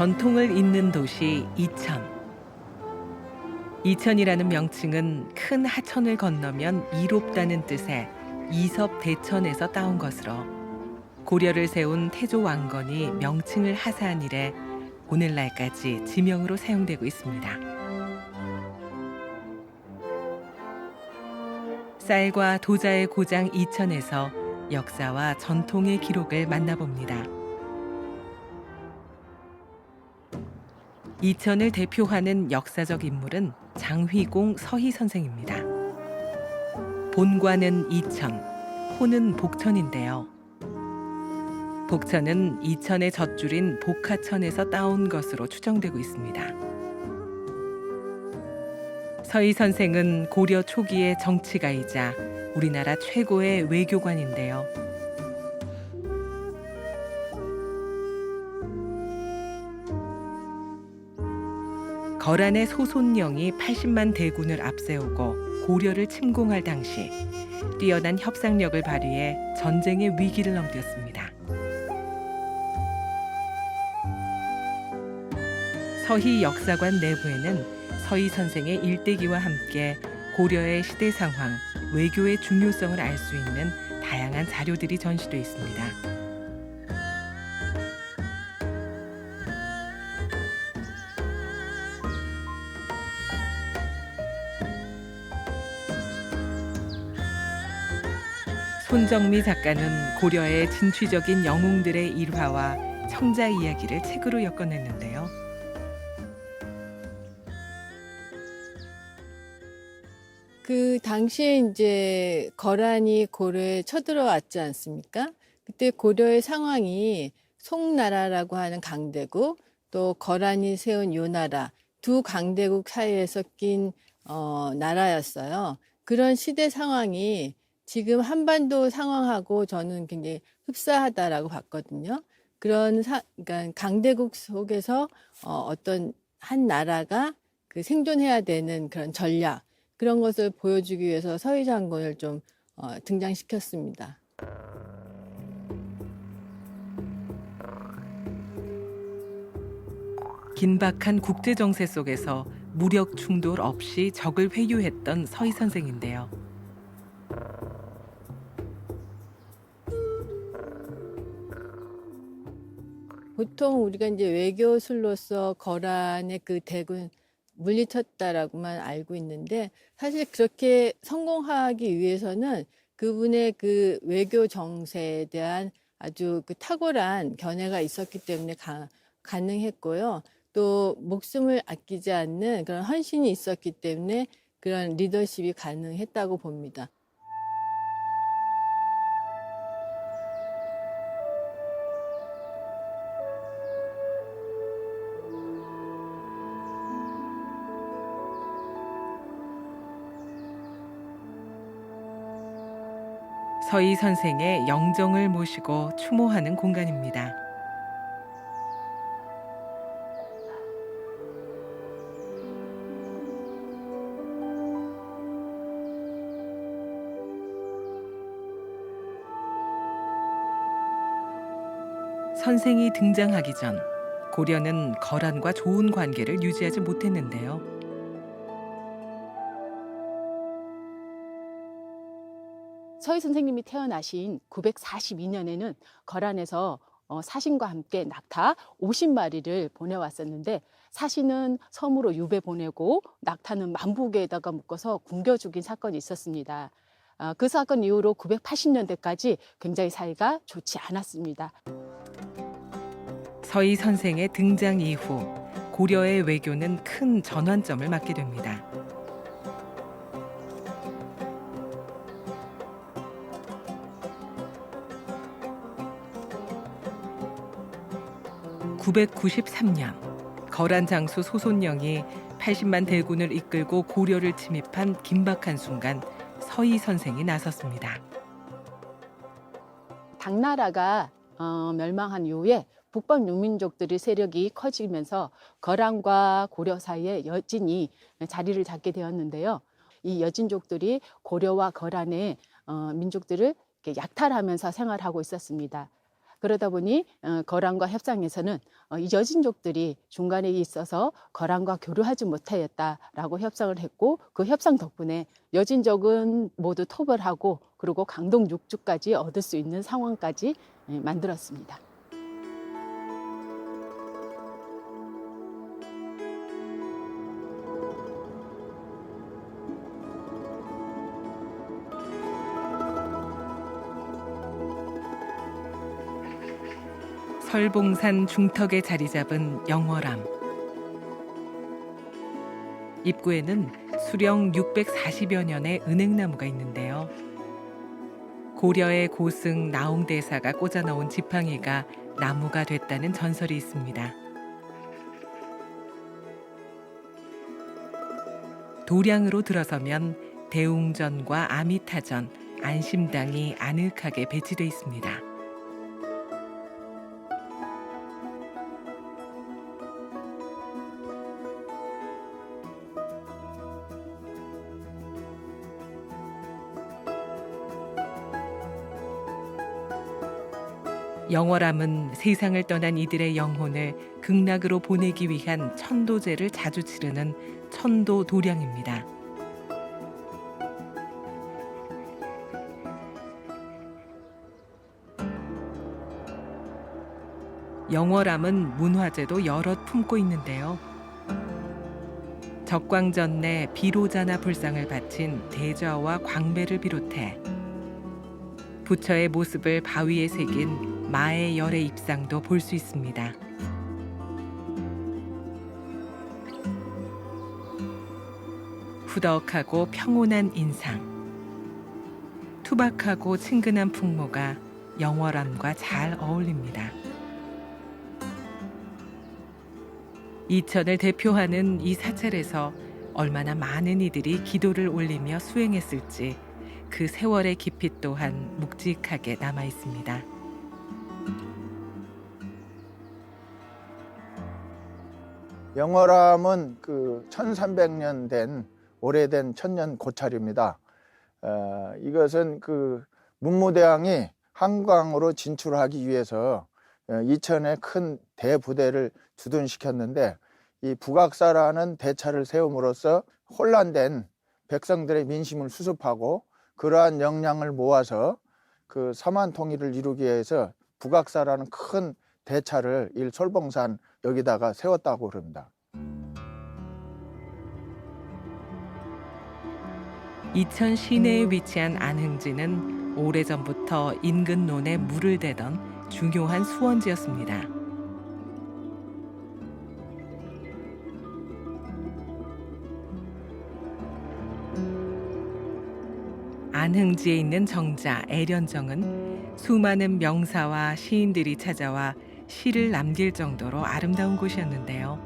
전통을 잇는 도시 이천. 이천이라는 명칭은 큰 하천을 건너면 이롭다는 뜻의 이섭대천에서 따온 것으로 고려를 세운 태조 왕건이 명칭을 하사한 이래 오늘날까지 지명으로 사용되고 있습니다. 쌀과 도자의 고장 이천에서 역사와 전통의 기록을 만나봅니다. 이천을 대표하는 역사적 인물은 장휘공 서희 선생입니다. 본관은 이천, 호는 복천인데요. 복천은 이천의 젖줄인 복하천에서 따온 것으로 추정되고 있습니다. 서희 선생은 고려 초기의 정치가이자 우리나라 최고의 외교관인데요. 거란의 소손령이 80만 대군을 앞세우고 고려를 침공할 당시 뛰어난 협상력을 발휘해 전쟁의 위기를 넘겼습니다. 서희 역사관 내부에는 서희 선생의 일대기와 함께 고려의 시대 상황, 외교의 중요성을 알 수 있는 다양한 자료들이 전시되어 있습니다. 손정미 작가는 고려의 진취적인 영웅들의 일화와 청자 이야기를 책으로 엮어냈는데요. 그 당시에 이제 거란이 고려에 쳐들어왔지 않습니까? 그때 고려의 상황이 송나라라고 하는 강대국, 또 거란이 세운 요나라 두 강대국 사이에서 낀 나라였어요. 그런 시대 상황이 지금 한반도 상황하고 저는 굉장히 흡사하다라고 봤거든요. 그러니까 강대국 속에서 어떤 한 나라가 그 생존해야 되는 그런 전략, 그런 것을 보여주기 위해서 서희 장군을 좀 등장시켰습니다. 긴박한 국제 정세 속에서 무력 충돌 없이 적을 회유했던 서희 선생인데요. 보통 우리가 이제 외교술로서 거란의 그 대군 물리쳤다라고만 알고 있는데, 사실 그렇게 성공하기 위해서는 그분의 그 외교 정세에 대한 아주 그 탁월한 견해가 있었기 때문에 가능했고요. 또 목숨을 아끼지 않는 그런 헌신이 있었기 때문에 그런 리더십이 가능했다고 봅니다. 서희 선생의 영정을 모시고 추모하는 공간입니다. 선생이 등장하기 전 고려는 거란과 좋은 관계를 유지하지 못했는데요. 서희 선생님이 태어나신 942년에는 거란에서 사신과 함께 낙타 50마리를 보내왔었는데, 사신은 섬으로 유배 보내고 낙타는 만복에다가 묶어서 굶겨 죽인 사건이 있었습니다. 그 사건 이후로 980년대까지 굉장히 사이가 좋지 않았습니다. 서희 선생의 등장 이후 고려의 외교는 큰 전환점을 맞게 됩니다. (993년) 거란 장수 소손령이 80만 대군을 이끌고 고려를 침입한 긴박한 순간 서희 선생이 나섰습니다. 당나라가 멸망한 이후에 북방 유민족들의 세력이 커지면서 거란과 고려 사이에 여진이 자리를 잡게 되었는데요. 이 여진족들이 고려와 거란의 민족들을 이렇게 약탈하면서 생활하고 있었습니다. 그러다 보니 거란과 협상에서는 이 여진족들이 중간에 있어서 거란과 교류하지 못하였다라고 협상을 했고, 그 협상 덕분에 여진족은 모두 토벌하고 그리고 강동 6주까지 얻을 수 있는 상황까지 만들었습니다. 설봉산 중턱에 자리 잡은 영월암. 입구에는 수령 640여 년의 은행나무가 있는데요. 고려의 고승 나홍대사가 꽂아놓은 지팡이가 나무가 됐다는 전설이 있습니다. 도량으로 들어서면 대웅전과 아미타전, 안심당이 아늑하게 배치돼 있습니다. 영월암은 세상을 떠난 이들의 영혼을 극락으로 보내기 위한 천도제를 자주 치르는 천도 도량입니다. 영월암은 문화재도 여럿 품고 있는데요. 적광전내 비로자나 불상을 바친 대좌와 광배를 비롯해 부처의 모습을 바위에 새긴 마의 열의 입상도 볼 수 있습니다. 후덕하고 평온한 인상, 투박하고 친근한 풍모가 영월암과 잘 어울립니다. 이천을 대표하는 이 사찰에서 얼마나 많은 이들이 기도를 올리며 수행했을지 그 세월의 깊이 또한 묵직하게 남아 있습니다. 영월암은 그 1300년 된 오래된 천년 고찰입니다. 이것은 그 문무대왕이 한강으로 진출하기 위해서 이천에 큰 대부대를 주둔시켰는데, 이 북악사라는 대차를 세움으로써 혼란된 백성들의 민심을 수습하고 그러한 역량을 모아서 그 서만 통일을 이루기 위해서 북악사라는 큰 대차를 설봉산 여기다가 세웠다고 그럽니다. 이천 시내에 위치한 안흥지는 오래전부터 인근 논에 물을 대던 중요한 수원지였습니다. 안흥지에 있는 정자 애련정은 수많은 명사와 시인들이 찾아와 시를 남길 정도로 아름다운 곳이었는데요.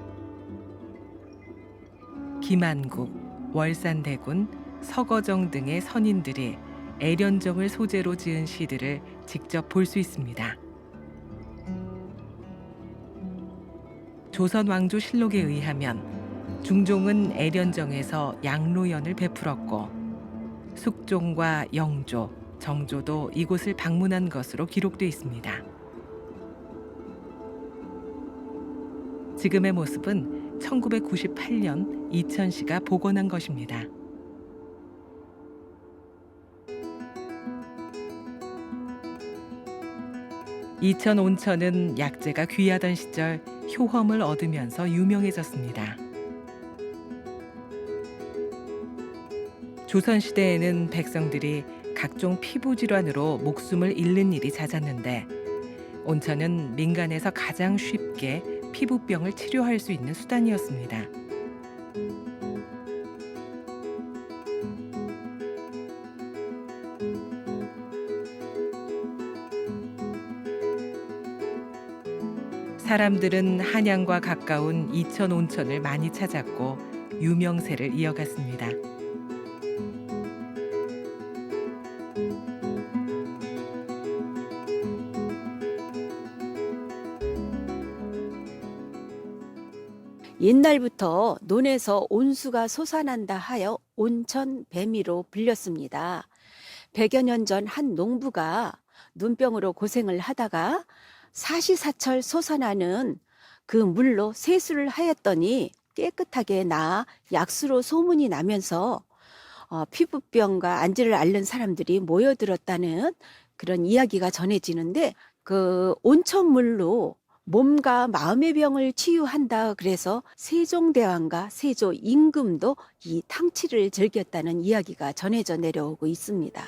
김한국, 월산대군, 서거정 등의 선인들이 애련정을 소재로 지은 시들을 직접 볼 수 있습니다. 조선왕조실록에 의하면 중종은 애련정에서 양로연을 베풀었고 숙종과 영조, 정조도 이곳을 방문한 것으로 기록돼 있습니다. 지금의 모습은 1998년 이천시가 복원한 것입니다. 이천 온천은 약재가 귀하던 시절 효험을 얻으면서 유명해졌습니다. 조선시대에는 백성들이 각종 피부질환으로 목숨을 잃는 일이 잦았는데, 온천은 민간에서 가장 쉽게 피부병을 치료할 수 있는 수단이었습니다. 사람들은 한양과 가까운 이천 온천을 많이 찾았고 유명세를 이어갔습니다. 옛날부터 논에서 온수가 솟아난다 하여 온천 뱀이로 불렸습니다. 100여 년 전 한 농부가 눈병으로 고생을 하다가 사시사철 솟아나는 그 물로 세수를 하였더니 깨끗하게 나 약수로 소문이 나면서 피부병과 안지를 앓는 사람들이 모여들었다는 그런 이야기가 전해지는데, 그 온천물로 몸과 마음의 병을 치유한다 그래서 세종대왕과 세조 임금도 이 탕치를 즐겼다는 이야기가 전해져 내려오고 있습니다.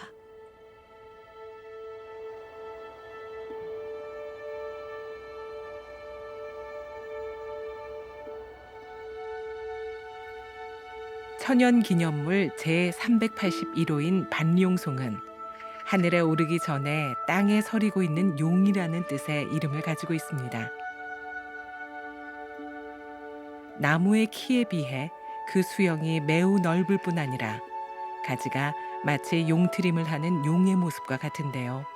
천연기념물 제381호인 반룡송은 하늘에 오르기 전에 땅에 서리고 있는 용이라는 뜻의 이름을 가지고 있습니다. 나무의 키에 비해 그 수영이 매우 넓을 뿐 아니라 가지가 마치 용트림을 하는 용의 모습과 같은데요.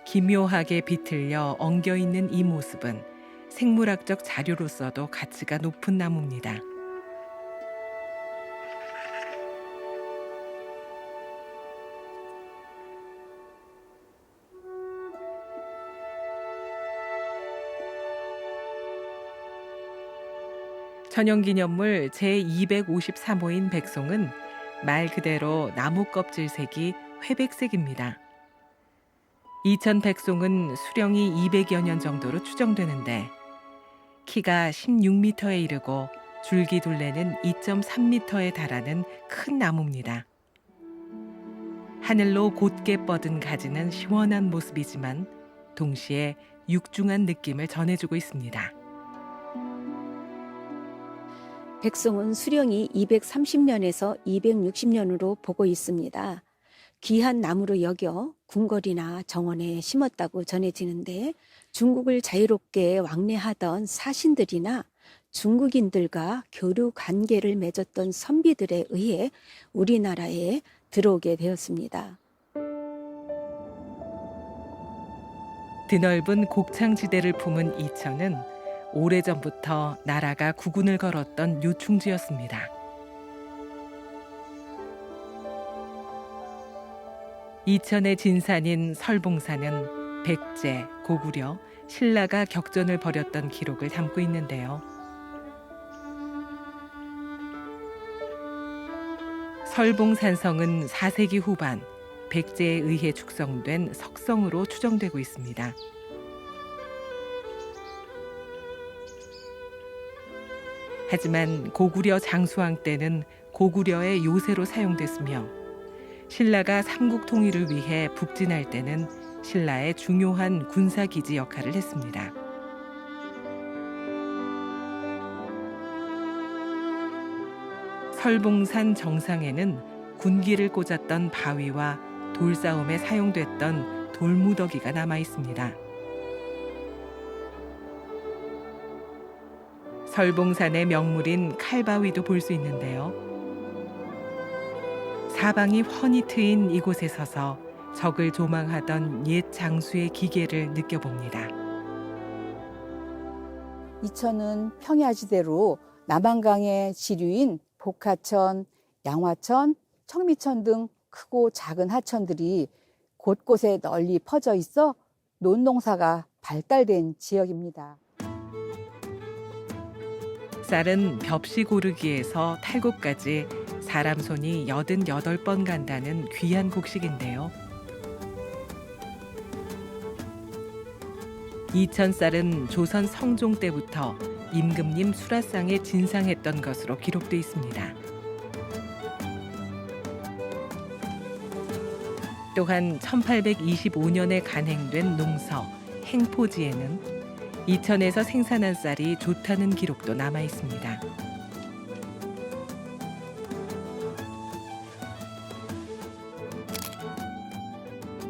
기묘하게 비틀려 엉겨 있는 이 모습은 생물학적 자료로서도 가치가 높은 나무입니다. 천연기념물 제253호인 백송은 말 그대로 나무 껍질색이 회백색입니다. 이천 백송은 수령이 200여 년 정도로 추정되는데 키가 16m에 이르고 줄기 둘레는 2.3m에 달하는 큰 나무입니다. 하늘로 곧게 뻗은 가지는 시원한 모습이지만 동시에 육중한 느낌을 전해주고 있습니다. 백송은 수령이 230년에서 260년으로 보고 있습니다. 귀한 나무로 여겨 궁궐이나 정원에 심었다고 전해지는데, 중국을 자유롭게 왕래하던 사신들이나 중국인들과 교류 관계를 맺었던 선비들에 의해 우리나라에 들어오게 되었습니다. 드넓은 곡창지대를 품은 이천은 오래전부터 나라가 국운을 걸었던 요충지였습니다. 이천의 진산인 설봉산은 백제, 고구려, 신라가 격전을 벌였던 기록을 담고 있는데요. 설봉산성은 4세기 후반 백제에 의해 축성된 석성으로 추정되고 있습니다. 하지만 고구려 장수왕 때는 고구려의 요새로 사용됐으며 신라가 삼국 통일을 위해 북진할 때는 신라의 중요한 군사기지 역할을 했습니다. 설봉산 정상에는 군기를 꽂았던 바위와 돌싸움에 사용됐던 돌무더기가 남아 있습니다. 설봉산의 명물인 칼바위도 볼 수 있는데요. 사방이 훤히 트인 이곳에 서서 적을 조망하던 옛 장수의 기계를 느껴봅니다. 이천은 평야지대로 남한강의 지류인 복하천, 양화천, 청미천 등 크고 작은 하천들이 곳곳에 널리 퍼져 있어 논농사가 발달된 지역입니다. 쌀은 벽시 고르기에서 탈곡까지 사람 손이 88번 간다는 귀한 곡식인데요. 이천 쌀은 조선 성종 때부터 임금님 수라상에 진상했던 것으로 기록돼 있습니다. 또한 1825년에 간행된 농서 행포지에는 이천에서 생산한 쌀이 좋다는 기록도 남아 있습니다.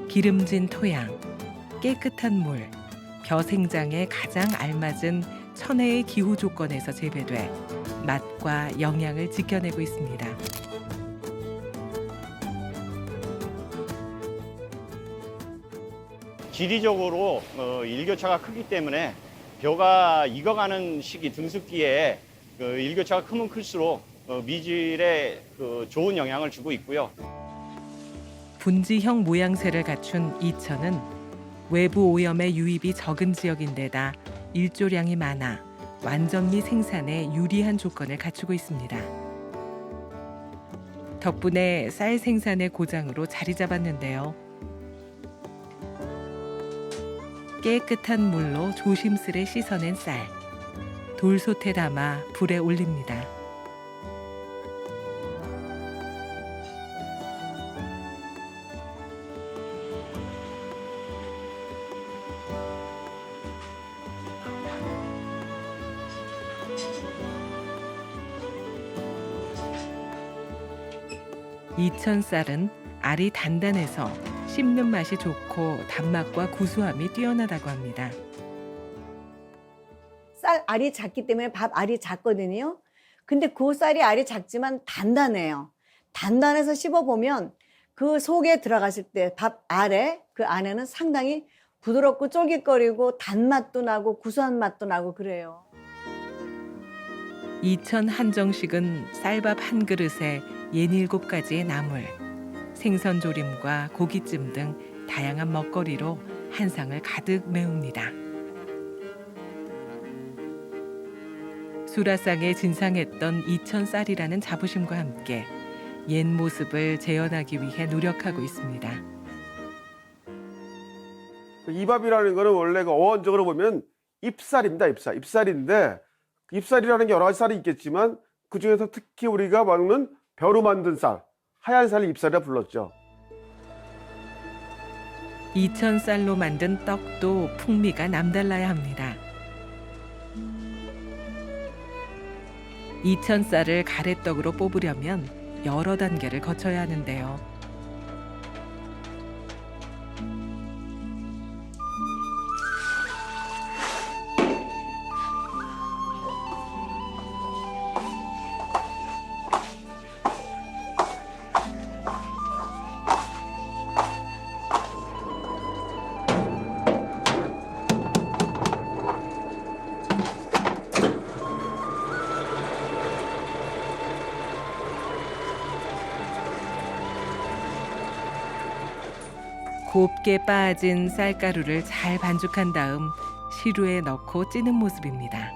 기름진 토양, 깨끗한 물, 벼생장에 가장 알맞은 천혜의 기후 조건에서 재배돼 맛과 영양을 지켜내고 있습니다. 지리적으로 일교차가 크기 때문에 벼가 익어가는 시기 등숙기에 일교차가 크면 클수록 미질에 좋은 영향을 주고 있고요. 분지형 모양새를 갖춘 이천은 외부 오염의 유입이 적은 지역인데다 일조량이 많아 완전미 생산에 유리한 조건을 갖추고 있습니다. 덕분에 쌀 생산의 고장으로 자리 잡았는데요. 깨끗한 물로 조심스레 씻어낸 쌀, 돌솥에 담아 불에 올립니다. 이천 쌀은 알이 단단해서 씹는 맛이 좋고 단맛과 구수함이 뛰어나다고 합니다. 쌀 알이 작기 때문에 밥 알이 작거든요. 근데 그 쌀이 알이 작지만 단단해요. 단단해서 씹어보면 그 속에 들어갔을 때 밥 알에 그 안에는 상당히 부드럽고 쫄깃거리고 단맛도 나고 구수한 맛도 나고 그래요. 이천 한정식은 쌀밥 한 그릇에 67가지의 나물, 생선조림과 고깃찜 등 다양한 먹거리로 한상을 가득 메웁니다. 수라상에 진상했던 이천 쌀이라는 자부심과 함께 옛 모습을 재현하기 위해 노력하고 있습니다. 이밥이라는 거는 원래 어원적으로 보면 잎쌀입니다. 잎쌀인데 잎쌀이라는 게 여러 가지 쌀이 있겠지만 그중에서 특히 우리가 먹는 벼로 만든 쌀, 하얀 쌀을 잎쌀이라 불렀죠. 이천 쌀로 만든 떡도 풍미가 남달라야 합니다. 이천 쌀을 가래떡으로 뽑으려면 여러 단계를 거쳐야 하는데요. 곱게 빠진 쌀가루를 잘 반죽한 다음 시루에 넣고 찌는 모습입니다.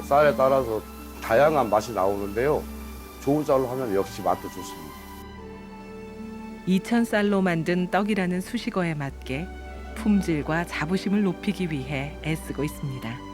쌀에 따라서 다양한 맛이 나오는데요. 좋은 쌀로 하면 역시 맛도 좋습니다. 이천 쌀로 만든 떡이라는 수식어에 맞게 품질과 자부심을 높이기 위해 애쓰고 있습니다.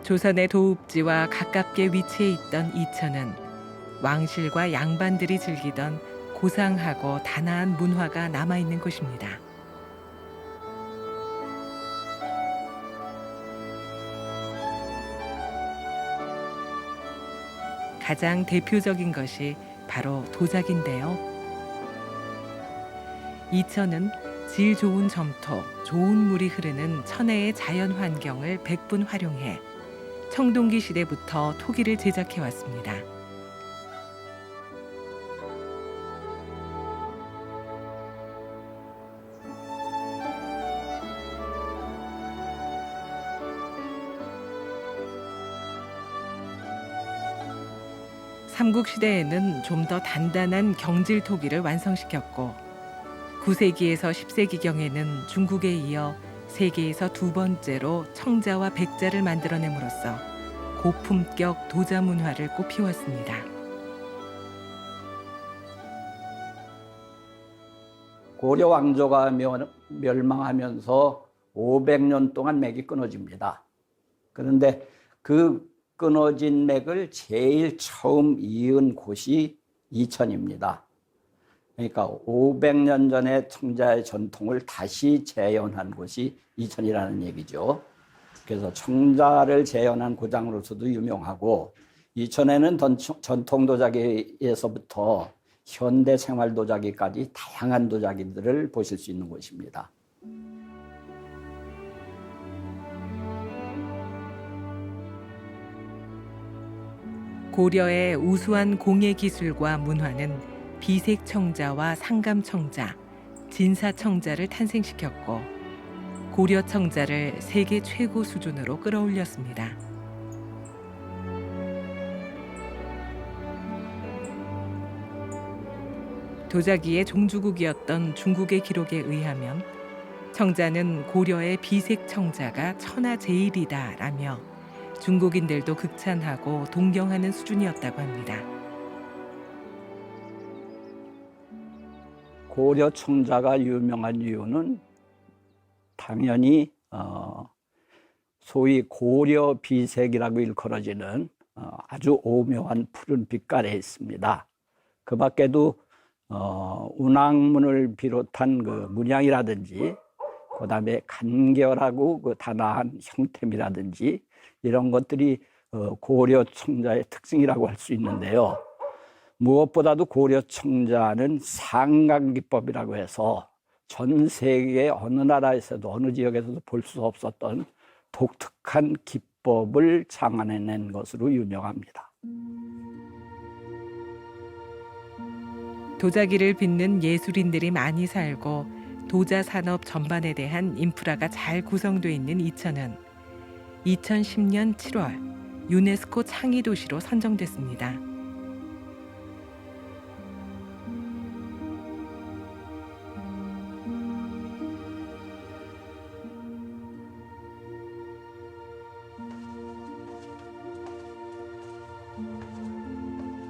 조선의 도읍지와 가깝게 위치해 있던 이천은 왕실과 양반들이 즐기던 고상하고 단아한 문화가 남아있는 곳입니다. 가장 대표적인 것이 바로 도자기인데요. 이천은 질 좋은 점토, 좋은 물이 흐르는 천혜의 자연 환경을 백분 활용해 청동기 시대부터 토기를 제작해 왔습니다. 삼국시대에는 좀 더 단단한 경질 토기를 완성시켰고 9세기에서 10세기경에는 중국에 이어 세계에서 두 번째로 청자와 백자를 만들어냄으로써 고품격 도자 문화를 꽃피웠습니다. 고려 왕조가 멸망하면서 500년 동안 맥이 끊어집니다. 그런데 그 끊어진 맥을 제일 처음 이은 곳이 이천입니다. 그러니까 500년 전에 청자의 전통을 다시 재현한 곳이 이천이라는 얘기죠. 그래서 청자를 재현한 고장으로서도 유명하고 이천에는 전통 도자기에서부터 현대 생활 도자기까지 다양한 도자기들을 보실 수 있는 곳입니다. 고려의 우수한 공예 기술과 문화는 비색청자와 상감청자, 진사청자를 탄생시켰고 고려청자를 세계 최고 수준으로 끌어올렸습니다. 도자기의 종주국이었던 중국의 기록에 의하면 청자는 고려의 비색청자가 천하제일이다라며 중국인들도 극찬하고 동경하는 수준이었다고 합니다. 고려 청자가 유명한 이유는 당연히 소위 고려 비색이라고 일컬어지는 아주 오묘한 푸른 빛깔에 있습니다. 그 밖에도 운항문을 비롯한 그 문양이라든지 그다음에 간결하고 그 단아한 형태미라든지 이런 것들이 고려 청자의 특징이라고 할 수 있는데요. 무엇보다도 고려 청자는 상강기법이라고 해서 전 세계 어느 나라에서도 어느 지역에서도 볼 수 없었던 독특한 기법을 창안해낸 것으로 유명합니다. 도자기를 빚는 예술인들이 많이 살고 도자 산업 전반에 대한 인프라가 잘 구성되어 있는 이천은 2010년 7월 유네스코 창의 도시로 선정됐습니다.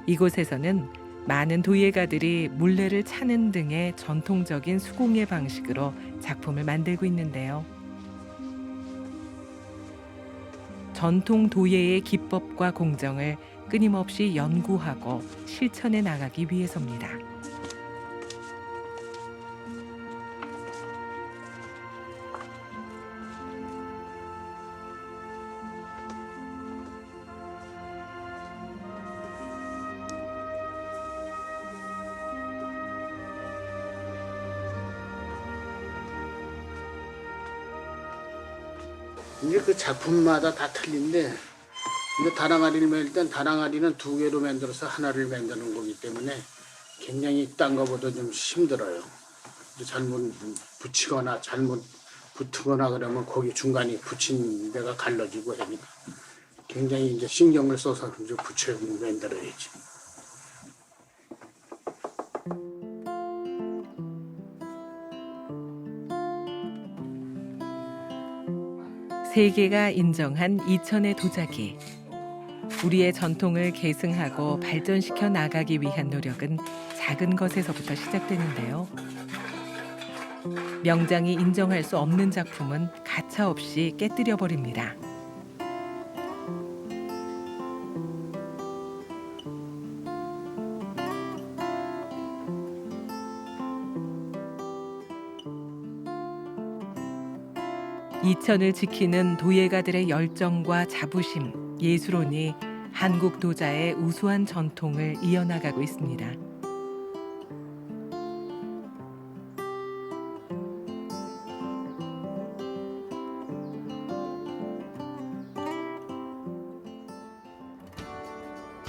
이곳에서는 많은 도예가들이 물레를 차는 등의 전통적인 수공예 방식으로 작품을 만들고 있는데요. 전통 도예의 기법과 공정을 끊임없이 연구하고 실천해 나가기 위해서입니다. 이제 그 작품마다 다 틀린데, 이거 다랑아리를 만들 땐 다랑아리는 두 개로 만들어서 하나를 만드는 거기 때문에 굉장히 딴 거보다 좀 힘들어요. 잘못 붙이거나 잘못 붙거나 그러면 거기 중간에 붙인 데가 갈라지고 하니까 굉장히 이제 신경을 써서 이제 붙여 만들어야지. 세계가 인정한 이천의 도자기. 우리의 전통을 계승하고 발전시켜 나가기 위한 노력은 작은 것에서부터 시작되는데요. 명장이 인정할 수 없는 작품은 가차없이 깨뜨려 버립니다. 이천을 지키는 도예가들의 열정과 자부심, 예술혼이 한국 도자의 우수한 전통을 이어나가고 있습니다.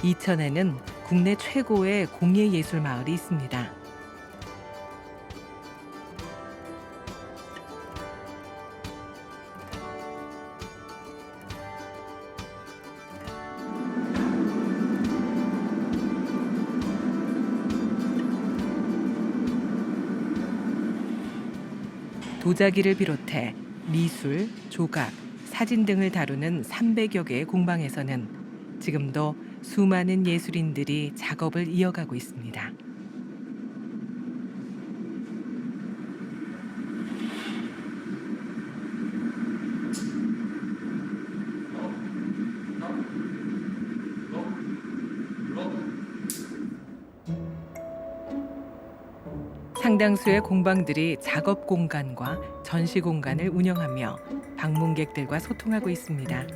이천에는 국내 최고의 공예예술 마을이 있습니다. 도자기를 비롯해 미술, 조각, 사진 등을 다루는 300여 개의 공방에서는 지금도 수많은 예술인들이 작업을 이어가고 있습니다. 상당수의 공방들이 작업 공간과 전시 공간을 운영하며 방문객들과 소통하고 있습니다.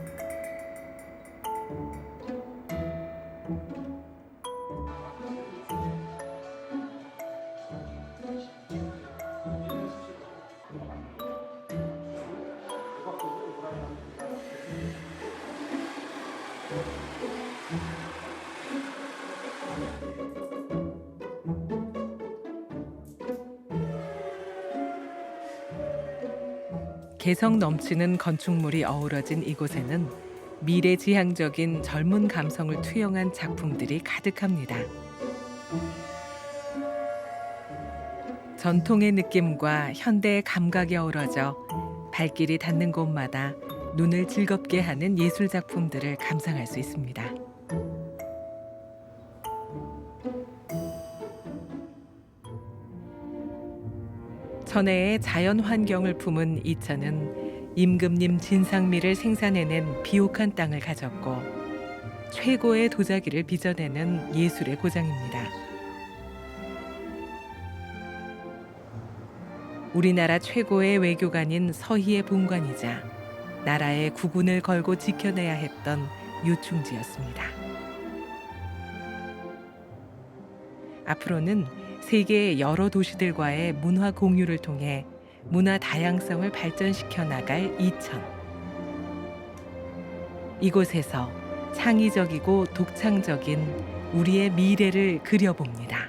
개성 넘치는 건축물이 어우러진 이곳에는 미래지향적인 젊은 감성을 투영한 작품들이 가득합니다. 전통의 느낌과 현대의 감각이 어우러져 발길이 닿는 곳마다 눈을 즐겁게 하는 예술 작품들을 감상할 수 있습니다. 천혜의 자연 환경을 품은 이천은 임금님 진상미를 생산해낸 비옥한 땅을 가졌고 최고의 도자기를 빚어내는 예술의 고장입니다. 우리나라 최고의 외교관인 서희의 본관이자 나라의 국운을 걸고 지켜내야 했던 유충지였습니다. 앞으로는 세계의 여러 도시들과의 문화 공유를 통해 문화 다양성을 발전시켜 나갈 이천. 이곳에서 창의적이고 독창적인 우리의 미래를 그려봅니다.